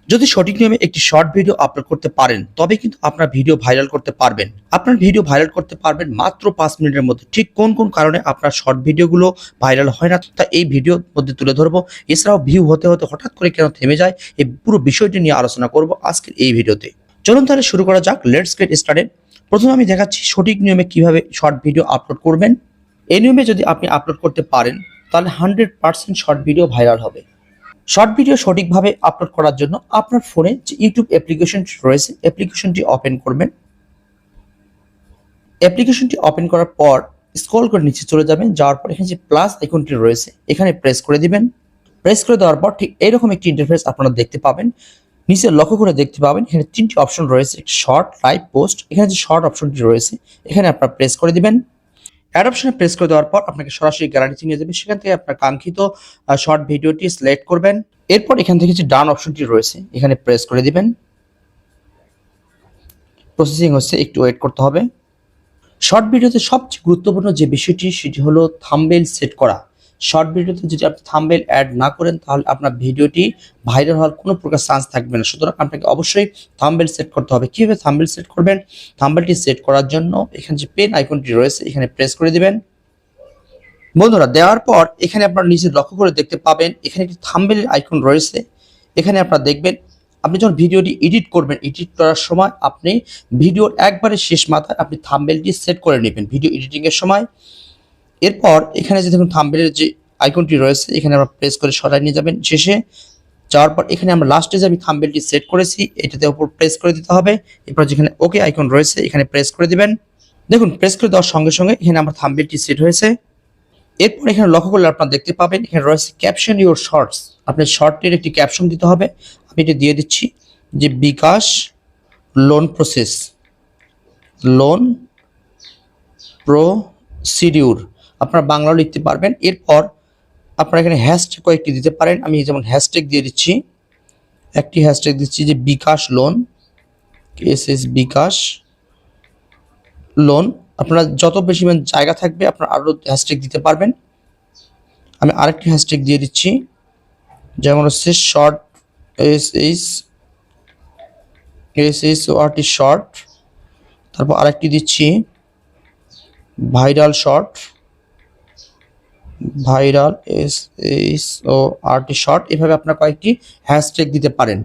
যদি সঠিক নিয়মে একটি শর্ট ভিডিও আপলোড করতে পারেন তবে কিন্তু আপনার ভিডিও ভাইরাল করতে পারবেন। আপনার ভিডিও ভাইরাল করতে পারবেন মাত্র 5 মিনিটের মধ্যে। ঠিক কোন কোন কারণে আপনার শর্ট ভিডিওগুলো ভাইরাল হয় না তা এই ভিডিওর মধ্যে তুলে ধরবো। এছাড়াও ভিউ হতে হতে হঠাৎ করে কেন থেমে যায় এই পুরো বিষয়টি নিয়ে আলোচনা করব আজকের এই ভিডিওতে। চলুন তাহলে শুরু করা যাক। Let's get started. প্রথমে আমি দেখাচ্ছি সঠিক নিয়মে কিভাবে শর্ট ভিডিও আপলোড করবেন। এই নিয়মে যদি আপনি আপলোড করতে পারেন তাহলে 100% শর্ট ভিডিও ভাইরাল হবে। শর্ট ভিডিও সঠিকভাবে আপলোড করার জন্য আপনার ফোনে যে ইউটিউব অ্যাপ্লিকেশনটি রয়েছে অ্যাপ্লিকেশনটি ওপেন করবেন। অ্যাপ্লিকেশনটি ওপেন করার পর স্ক্রল করে নিচে চলে যাবেন। যাওয়ার পর এখানে যে প্লাস আইকনটি রয়েছে এখানে প্রেস করে দিবেন। প্রেস করে দেওয়ার পর ঠিক এরকম একটি ইন্টারফেস আপনারা দেখতে পাবেন। নিচে লক্ষ্য করে দেখতে পাবেন এখানে 3টি অপশন রয়েছে, একটি শর্ট, লাইভ, পোস্ট। এখানে যে শর্ট অপশনটি রয়েছে এখানে আপনারা প্রেস করে দিবেন। অ্যাড অপশনে প্রেস করে দেওয়ার পর আপনাকে সরাসরি গ্যালারিতে নিয়ে যাবে। সেখান থেকে আপনার কাঙ্ক্ষিত শর্ট ভিডিওটি সিলেক্ট করবেন। এরপর এখান থেকে যে ডান অপশনটি রয়েছে এখানে প্রেস করে দিবেন। প্রসেসিং হচ্ছে, একটু ওয়েট করতে হবে। শর্ট ভিডিওতে সবচেয়ে গুরুত্বপূর্ণ যে বিষয়টি সেটি হলো থাম্বনেইল সেট করা। শর্ট ভিডিওতে যদি আপনি থাম্বনেইল অ্যাড না করেন তাহলে আপনার ভিডিওটি ভাইরাল হওয়ার কোনো প্রকার চান্স থাকবে না। সুতরাং আপনাকে অবশ্যই থাম্বনেইল সেট করতে হবে। কীভাবে থাম্বনেইল সেট করবেন? থাম্বনেইলটি সেট করার জন্য এখানে যে পেন আইকনটি রয়েছে এখানে প্রেস করে দিবেন। বন্ধুরা, দেওয়ার পর এখানে আপনার নিচে লক্ষ্য করে দেখতে পাবেন এখানে একটি থাম্বনেইল আইকন রয়েছে। এখানে আপনারা দেখবেন আপনি যখন ভিডিওটি এডিট করবেন, এডিট করার সময় আপনি ভিডিওর একবারে শেষ মাথায় আপনি থাম্বনেইলটি সেট করে নেবেন ভিডিও এডিটিংয়ের সময়। এরপর এখানে যে দেখুন থাম্বনেইলের যে আইকনটি রয়েছে এখানে আমরা প্রেস করে সরাই নিয়ে যাবেন। শেষে যাওয়ার পর এখানে আমরা লাস্টে যে আমি থাম্বনেইলটি সেট করেছি এটাতে উপর প্রেস করে দিতে হবে। এরপর যেখানে ওকে আইকন রয়েছে এখানে প্রেস করে দিবেন। দেখুন প্রেস করে দেওয়ার সঙ্গে সঙ্গে এখানে আমার থাম্বনেইলটি সেট হয়েছে। এরপর এখানে লক্ষ্য করলে আপনারা দেখতে পাবেন এখানে রয়েছে ক্যাপশন ইউর শর্টস। আপনার শর্টটির একটি ক্যাপশন দিতে হবে। আমি এটা দিয়ে দিচ্ছি যে বিকাশ লোন প্রসেস, লোন প্রসিডিউর। আপনারা বাংলাও লিখতে পারবেন। এরপর আপনারা এখানে হ্যাশট্যাগ কয়েকটি দিতে পারেন। আমি যেমন হ্যাশট্যাগ দিয়ে দিচ্ছি, একটি হ্যাশট্যাগ দিচ্ছি যে বিকাশ লোন, বিকাশ লোন। আপনারা যত বেশি জায়গা থাকবে আপনারা আরও হ্যাশট্যাগ দিতে পারবেন। আমি আরেকটি হ্যাশট্যাগ দিয়ে দিচ্ছি, যেমন হচ্ছে শর্ট, SHORT শর্ট। তারপর আরেকটি দিচ্ছি viral short, viral SHORT short. এভাবে আপনারা কয়েকটি হ্যাশট্যাগ দিতে পারেন।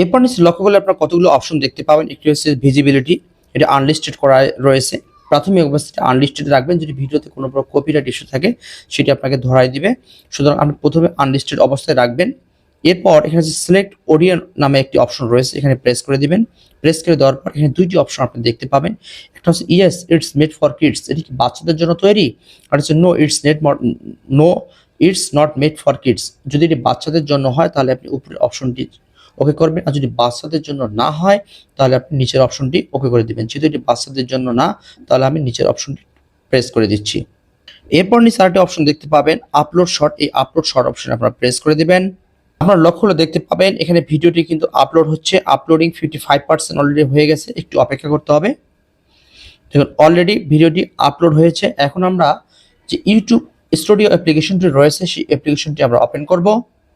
এরপর নিচে লক্ষ্য করলে আপনারা কতগুলো অপশন দেখতে পাবেন। একটি হচ্ছে ভিজিবিলিটি, এটা আনলিস্টেড করা রয়েছে। প্রাথমিক অবস্থায় আনলিস্টেড রাখবেন। যদি ভিডিওতে কোনো প্রকার কপিরাইট ইস্যু থাকে সেটি আপনাকে ধরাই দিবে। সুতরাং আপনি প্রথমে আনলিস্টেড অবস্থায় রাখবেন। এরপর এখানে যে সিলেক্ট অডিয়েন্স নামে একটি অপশন রয়েছে এখানে প্রেস করে দিবেন। প্রেস করে দেওয়ার পর এখানে দুইটি অপশন আপনি দেখতে পাবেন। একটা হচ্ছে yes it's made for kids, এটি কি বাচ্চাদের জন্য তৈরি? আর হচ্ছে no it's not made for kids. যদি এটি বাচ্চাদের জন্য হয় তাহলে আপনি উপরের অপশনটি ওকে করবেন, আর যদি বাচ্চাদের জন্য না হয় তাহলে আপনি নিচের অপশনটি ওকে করে দিবেন। যেহেতু এটি বাচ্চাদের জন্য না তাহলে আমি নিচের অপশনটি প্রেস করে দিচ্ছি। এরপর নিচে আরেকটি অপশন দেখতে পাবেন আপলোড শর্ট, এই আপলোড শর্ট অপশনে আপনারা প্রেস করে দিবেন। আপনার লক্ষ্য হলে দেখতে পাবেন এখানে ভিডিওটি কিন্তু আপলোড হচ্ছে। আপলোডিং 55% অলরেডি হয়ে গেছে, একটু অপেক্ষা করতে হবে। দেখুন অলরেডি ভিডিওটি আপলোড হয়েছে। এখন আমরা যে ইউটিউব স্টুডিও অ্যাপ্লিকেশনটি রয়েছে সেই অ্যাপ্লিকেশনটি আমরা ওপেন করব।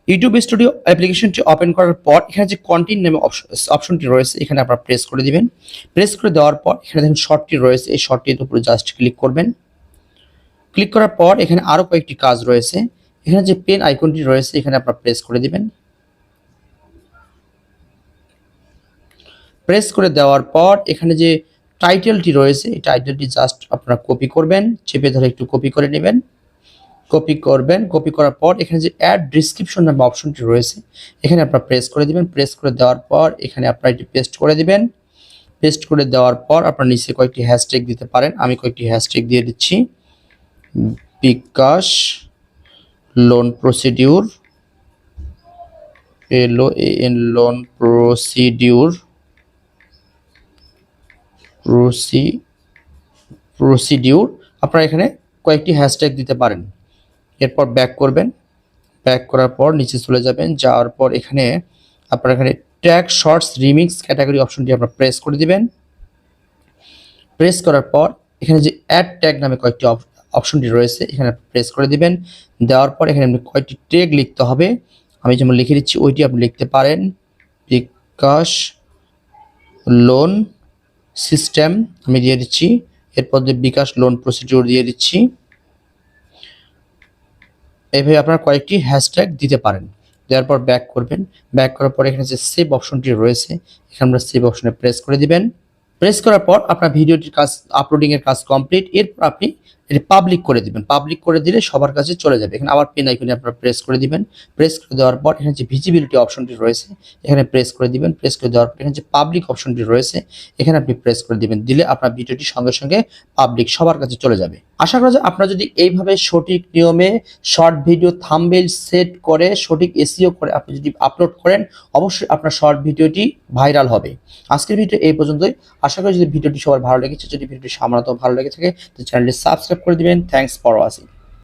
ইউটিউব স্টুডিও অ্যাপ্লিকেশনটি ওপেন করার পর এখানে যে কন্টেন্ট নামে অপশনটি রয়েছে এখানে আপনারা প্রেস করে দিবেন। প্রেস করে দেওয়ার পর এখানে দেখুন শর্টটি রয়েছে, এই শর্টটির উপরে জাস্ট ক্লিক করবেন। ক্লিক করার পর এখানে আরও কয়েকটি কাজ রয়েছে। এখানে যে পেন আইকনটি রয়েছে এখানে আপনারা প্রেস করে দিবেন। প্রেস করে দেওয়ার পর এখানে যে টাইটেলটি রয়েছে এই টাইটেলটি জাস্ট আপনারা কপি করবেন, চেপে ধরে একটু কপি করে নেবেন। কপি করবেন, কপি করার পর এখানে যে অ্যাড ডিসক্রিপশন নামে অপশনটি রয়েছে এখানে আপনারা প্রেস করে দিবেন। প্রেস করে দেওয়ার পর এখানে আপনারা এটি পেস্ট করে দিবেন। পেস্ট করে দেওয়ার পর আপনারা নিচে কয়েকটি হ্যাশট্যাগ দিতে পারেন। আমি কয়েকটি হ্যাশট্যাগ দিয়ে দিচ্ছি, bKash loan procedure, LOAN loan procedure. আপনারা এখানে কয়েকটি হ্যাশট্যাগ দিতে পারেন। এরপর ব্যাক করবেন। ব্যাক করার পর নিচে চলে যাবেন। যাওয়ার পর এখানে আপনারা এখানে ট্যাগ শর্টস রিমিক্স ক্যাটাগরি অপশনটি আপনারা প্রেস করে দিবেন। প্রেস করার পর এখানে যে অ্যাড ট্যাগ নামে কয়েকটি অপশনটি রয়েছে এখানে প্রেস করে দিবেন। দেওয়ার পর এখানে আপনি কয়েকটি ট্যাগ লিখতে হবে। আমি যেমন লিখে দিচ্ছি ওইটি আপনি লিখতে পারেন। বিকাশ লোন সিস্টেম আমি দিয়ে দিচ্ছি, এরপর বিকাশ লোন প্রসিডিউর দিয়ে দিচ্ছি। এইভাবে আপনারা কয়েকটি হ্যাশট্যাগ দিতে পারেন। দেওয়ার পর ব্যাক করবেন, ব্যাক করার পর এখানে যে সেভ অপশনটি রয়েছে এখানে আমরা সেভ অপশনে প্রেস করে দিবেন। প্রেস করার পর আপনার ভিডিওটির কাজ আপলোডিং এর কাজ কমপ্লিট। এরপর আপনি এটা পাবলিক করে দিবেন, পাবলিক করে দিলে সবার কাছে চলে যাবে। এখানে আবার পেন আইকনে আপনারা প্রেস করে দিবেন। প্রেস করে দেওয়ার পর এখানে যে ভিজিবিলিটি অপশনটি রয়েছে এখানে প্রেস করে দিবেন। প্রেস করে দেওয়ার পর এখানে যে পাবলিক অপশনটি রয়েছে এখানে আপনি প্রেস করে দিবেন। দিলে আপনার ভিডিওটি সঙ্গে সঙ্গে পাবলিক সবার কাছে চলে যাবে। আশা করা যায় আপনারা যদি এইভাবে সঠিক নিয়মে শর্ট ভিডিও থাম্বনেইল সেট করে সঠিক এসইও করে আপনি যদি আপলোড করেন অবশ্যই আপনার শর্ট ভিডিওটি ভাইরাল হবে। আজকের ভিডিও এই পর্যন্তই। আশা করি যদি ভিডিওটি সবার ভালো লেগেছে, যদি ভিডিওটি সামান্য ভালো লেগে থাকে তো চ্যানেলটি সাবস্ক্রাইব করে দিবেন। Thanks for watching.